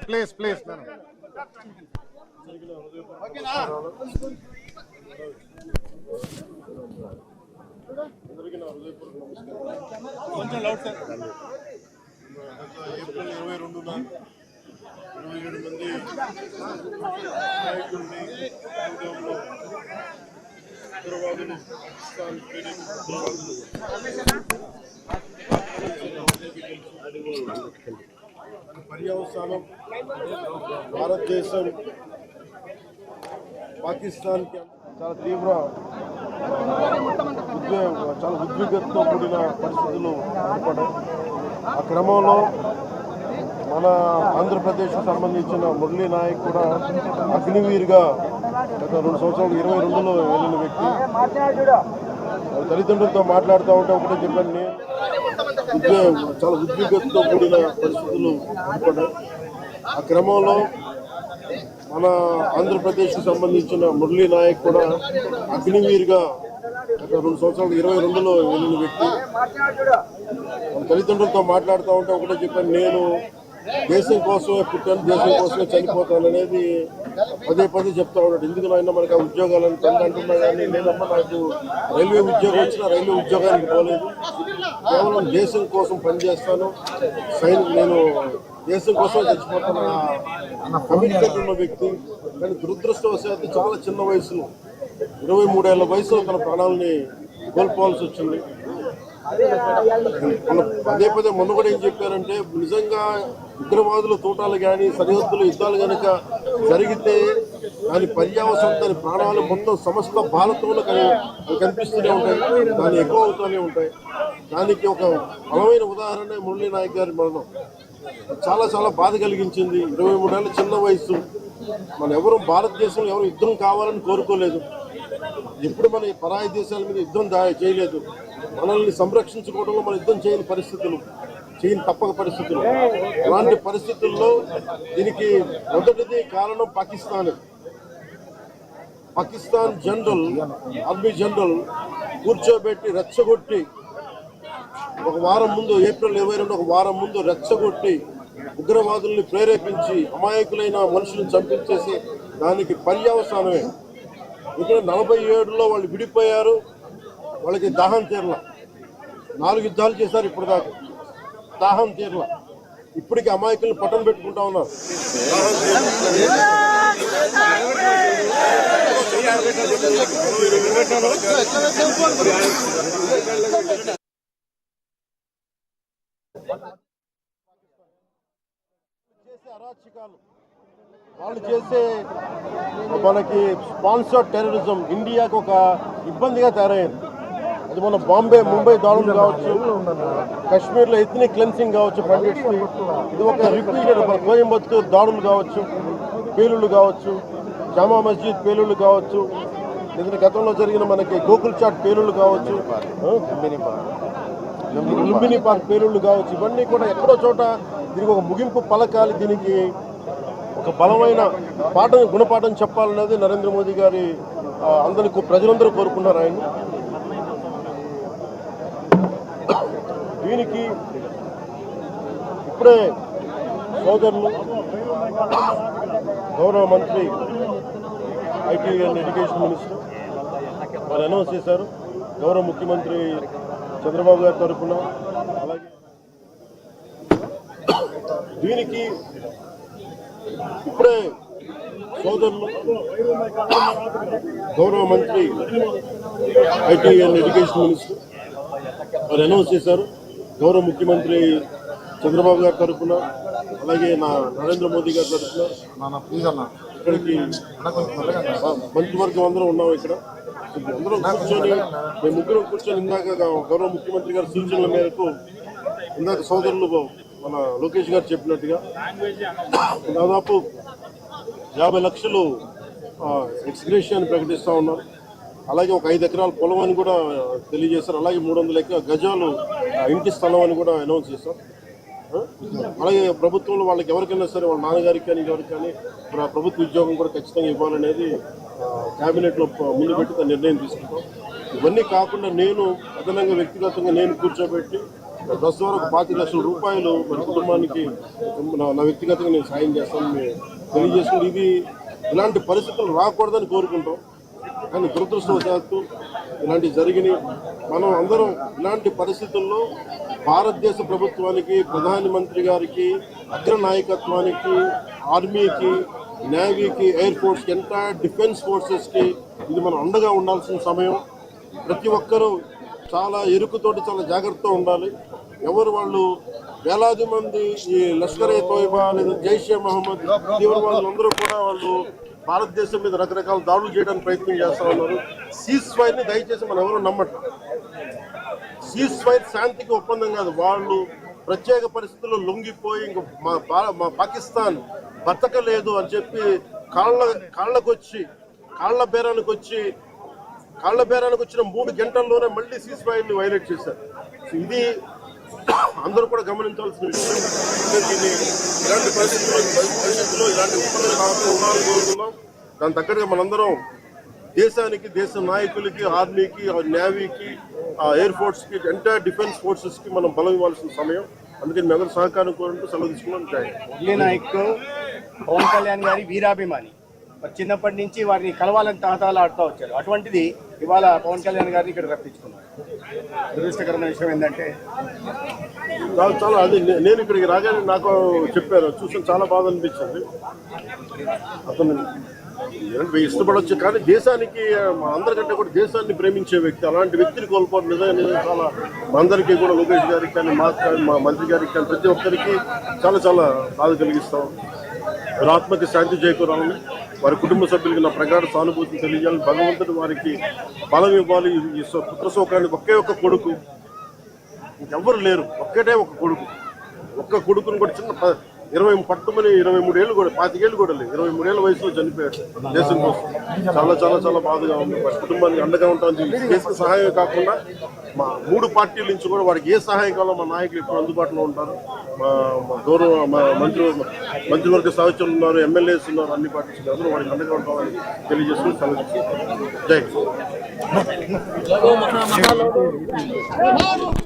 Please please కొంచెం loud sir. April 22న 27 మంది నాయకుల్ని ఉగ్రవాదులు పర్యవసానం భారతదేశం పాకిస్తాన్కి చాలా తీవ్ర చాలా ఉద్విగ్నతతో కూడిన పరిస్థితులు ఏర్పడ్డాయి. ఆ క్రమంలో మన ఆంధ్రప్రదేశ్కు సంబంధించిన మురళీ నాయక్ కూడా అగ్నివీర్గా గత 2 సంవత్సరాలు 22లో వెళ్ళిన వ్యక్తి. తల్లిదండ్రులతో మాట్లాడుతూ ఉంటే ఒకటే చెప్పాను, నేను చాలా ఉద్విగ్నతతో కూడిన పరిస్థితులు ఏర్పడ్డాయి. ఆ క్రమంలో మన ఆంధ్రప్రదేశ్కు సంబంధించిన మురళీ నాయక్ కూడా అగ్నివీర్గా గత 2 సంవత్సరాలు 22లో వెళ్ళిన వ్యక్తి. తల్లిదండ్రులతో మాట్లాడుతూ ఉంటే ఒకటే చెప్పాను, నేను దేశం కోసమే పుట్టాను, దేశం కోసమే చనిపోతాను అనేది పదే పదే చెప్తా ఉన్నాడు. ఎందుకు నాయన మనకు ఆ ఉద్యోగాలను తండ్రి అంటున్నా కానీ లేదమ్మా నాకు రైల్వే ఉద్యోగం వచ్చినా రైల్వే ఉద్యోగానికి పోలేదు, కేవలం దేశం కోసం పనిచేస్తాను, నేను దేశం కోసం చచ్చిపోతాను అన్న కమిట్మెంట్ ఉన్న వ్యక్తి. కానీ దురదృష్టవశాత్తు చాలా చిన్న వయసులో 23 ఏళ్ల వయసులో తన ప్రాణాలని కోల్పోవాల్సి వచ్చింది. పదే పదే మొన్న కూడా ఏం చెప్పారంటే, నిజంగా ఉగ్రవాదుల తోటాలు కానీ సరిహద్దుల యుద్ధాలు కనుక జరిగితే దాని పర్యావసనం దాని ప్రాణాలు మొత్తం సమస్త భారతంలో కనిపిస్తూనే ఉంటాయి, దాన్ని ఎక్కువ అవుతూనే ఉంటాయి. దానికి ఒక బలమైన ఉదాహరణ మురళీ నాయక్ గారి మరణం. చాలా చాలా బాధ కలిగించింది. 23 ఏళ్ళ చిన్న వయసు. మన ఎవరు భారతదేశంలో ఎవరు యుద్ధం కావాలని కోరుకోలేదు, ఎప్పుడు మన పరాయి దేశాల మీద యుద్ధం చేయలేదు. మనల్ని సంరక్షించుకోవడంలో మన యుద్ధం చేయని పరిస్థితులు, తప్పక పరిస్థితులు. అలాంటి పరిస్థితుల్లో దీనికి మొదటిది కారణం పాకిస్తాన్ జనరల్, ఆర్మీ జనరల్ కూర్చోబెట్టి రెచ్చగొట్టి ఒక వారం ముందు, ఏప్రిల్ 22 ఒక వారం ముందు రెచ్చగొట్టి ఉగ్రవాదుల్ని ప్రేరేపించి అమాయకులైన మనుషులను చంపించేసి దానికి పర్యవసానమే. ఇక్కడ 47లో వాళ్ళు విడిపోయారు, వాళ్ళకి దాహం తీరల. 4 యుద్ధాలు చేశారు ఇప్పటిదాకా, దాహం తీరల. ఇప్పటికీ అమాయకులను పట్టం పెట్టుకుంటా ఉన్నారు. అరాచకాలు వాళ్ళు చేసే మనకి స్పాన్సర్డ్ టెర్రరిజం ఇండియాకు ఒక ఇబ్బందిగా తయారైంది. అది మన బాంబే, ముంబై దాడులు కావచ్చు, కాశ్మీర్లో ఎథ్నిక్ క్లెన్సింగ్ కావచ్చు, పండిట్స్, ఇది ఒక రిపీటెడ్. మన కోయంబత్తూరు దాడులు కావచ్చు, పేలుళ్ళు కావచ్చు, జామా మస్జిద్ పేలుళ్ళు కావచ్చు, లేదంటే గతంలో జరిగిన మనకి గోకుల్ చాట్ పేలుళ్ళు కావచ్చు, లుంబిని పార్క్ పేలుళ్ళు కావచ్చు, ఇవన్నీ కూడా ఎక్కడో చోట దీనికి ఒక ముగింపు పలకాలి, దీనికి ఒక బలమైన గుణపాఠం చెప్పాలనేది నరేంద్ర మోదీ గారి అందరికీ ప్రజలందరూ కోరుకున్నారు ఆయన. దీనికి ఇప్పుడే సోదరులు గౌరవ మంత్రి ఐటీ అండ్ ఎడ్యుకేషన్ మినిస్టర్ వారు అనౌన్స్ చేశారు. గౌరవ ముఖ్యమంత్రి చంద్రబాబు గారి తరఫున, అలాగే దీనికి ఇప్పుడే సోదరులు గౌరవ మంత్రి ఐటీ అండ్ ఎడ్యుకేషన్ మినిస్టర్ వారు అనౌన్స్ చేశారు. గౌరవ ముఖ్యమంత్రి చంద్రబాబు గారి తరఫున, అలాగే నరేంద్ర మోదీ గారి తరఫున ఇక్కడికి మంత్రివర్గం అందరం ఉన్నాం. ఇక్కడ అందరం కూర్చొని, మేము ముగ్గురం కూర్చొని ఇందాక గౌరవ ముఖ్యమంత్రి గారి సూచనల మేరకు ఇందాక సోదరులు మన లోకేష్ గారు చెప్పినట్టుగా దాదాపు 50 లక్షలు ఎక్స్గ్రేషియా ప్రకటిస్తూ ఉన్నారు. అలాగే ఒక 5 ఎకరాల పొలం అని కూడా తెలియజేశారు. అలాగే 300 గజాలు ఇంటి స్థలం అని కూడా అనౌన్స్ చేశారు. అలాగే ప్రభుత్వంలో వాళ్ళకి ఎవరికైనా సరే వాళ్ళ నాన్నగారికి కానీ ఎవరికి కానీ ప్రభుత్వ ఉద్యోగం కూడా ఖచ్చితంగా ఇవ్వాలనేది క్యాబినెట్లో ముందు పెట్టి నిర్ణయం తీసుకుంటాం. ఇవన్నీ కాకుండా నేను అదనంగా వ్యక్తిగతంగా నేను కూర్చోబెట్టి ప్రస్తుతం వరకు 25 లక్షల రూపాయలు మన కుటుంబానికి నా వ్యక్తిగతంగా నేను సాయం చేస్తానని తెలియజేసుకుని ఇది ఇలాంటి పరిస్థితులు రాకూడదని కోరుకుంటాం. కానీ దురదృష్టవశాత్తు ఇలాంటివి జరిగినాయి. మనం అందరం ఇలాంటి పరిస్థితుల్లో భారతదేశ ప్రభుత్వానికి, ప్రధానమంత్రి గారికి, అగ్ర నాయకత్వానికి, ఆర్మీకి, నేవీకి, ఎయిర్ ఫోర్స్కి, ఎంటైర్ డిఫెన్స్ ఫోర్సెస్కి ఇది మనం అండగా ఉండాల్సిన సమయం. ప్రతి ఒక్కరూ చాలా ఎరుకుతోటి చాలా జాగ్రత్తగా ఉండాలి. ఎవరు వాళ్ళు వేలాది మంది ఈ లష్కర్-ఏ-తోయిబా లేదా జైషే మహమ్మద్ తీవ్రవాదులందరూ కూడా వాళ్ళు భారతదేశం మీద రకరకాల దాడులు చేయడానికి ప్రయత్నం చేస్తూ ఉన్నారు. సీజ్ ఫైర్ని దయచేసి మనం ఎవరు నమ్మటం. సీజ్ ఫైర్ శాంతికి ఒప్పందం కాదు. వాళ్ళు ప్రత్యేక పరిస్థితుల్లో లొంగిపోయి ఇంక మా పాకిస్తాన్ బతకలేదు అని చెప్పి కాళ్ళ బేరానికి వచ్చిన 3 గంటల్లోనే మళ్ళీ సీజ్ ఫైర్ని వైలేట్ చేశారు. ఇది అందరూ కూడా గమనించాల్సిన విషయం. ఇలాంటి భవిష్యత్తులో ఇలాంటి ఒప్పందాలు కాకుండా ఉండాలని కోరుతున్నాం. దాని తగ్గట్టుగా మనందరం దేశానికి, దేశ నాయకులకి, ఆర్మీకి, నేవీకి, ఎయిర్ ఫోర్స్కి, ఎంటైర్ డిఫెన్స్ ఫోర్సెస్కి మనం బలం ఇవ్వాల్సిన సమయం. అందుకని మీ అందరూ సహకారం కోరుకుంటూ సెలవు తీసుకున్నాం. మురళీ నాయక్ పవన్ కళ్యాణ్ గారి వీరాభిమాని. చిన్నప్పటి నుంచి వారిని కలవాలని తహతహలాడుతూ వచ్చారు. అటువంటిది ఇవాళ పవన్ కళ్యాణ్ గారిని ఇక్కడ రప్పించుకున్నారు. దురదృష్టకరమైన విషయం ఏంటంటే చాలా అది నేను ఇక్కడికి రాగానే నాకు చెప్పారు, చూసి చాలా బాధ అనిపించింది. అతను ఇష్టపడవచ్చు కానీ దేశానికి అందరికంటే కూడా దేశాన్ని ప్రేమించే వ్యక్తి, అలాంటి వ్యక్తిని కోల్పోవడం నిజంగా చాలా అందరికీ కూడా లోకేష్ గారికి కానీ మా మంత్రి గారికి కానీ ప్రతి ఒక్కరికి చాలా చాలా బాధ కలిగిస్తాం. వారి ఆత్మకి శాంతి చేకూరాలని, వారి కుటుంబ సభ్యులకి నా ప్రగాఢ సానుభూతిని తెలియజేయాలని, భగవంతుడు వారికి బలం ఇవ్వాలి. ఈ పుత్ర శోకానికి ఒకే ఒక్క కొడుకు, ఇంకెవ్వరు లేరు, ఒక్కటే ఒక కొడుకు. ఒక్క కొడుకుని కూడా చిన్న 23 ఏళ్ళు కూడా 25 ఏళ్ళు కూడా లేదు, 23 ఏళ్ళ వయసులో చనిపోయాడు దేశం కోసం. చాలా చాలా చాలా బాధగా ఉంది. వారి కుటుంబానికి అండగా ఉంటాను. దేశ సహాయం కాకుండా మా 3 పార్టీల నుంచి కూడా వాడికి ఏ సహాయం కావాలో మా నాయకులు ఎప్పుడు అందుబాటులో ఉంటారు. మా గౌరవ మంత్రివర్గ సహచరులు ఉన్నారు, ఎమ్మెల్యేస్ ఉన్నారు, అన్ని పార్టీస్ అందరూ వాడికి అండగా ఉంటామని తెలియజేసుకుని సెలవు. జై హింద్.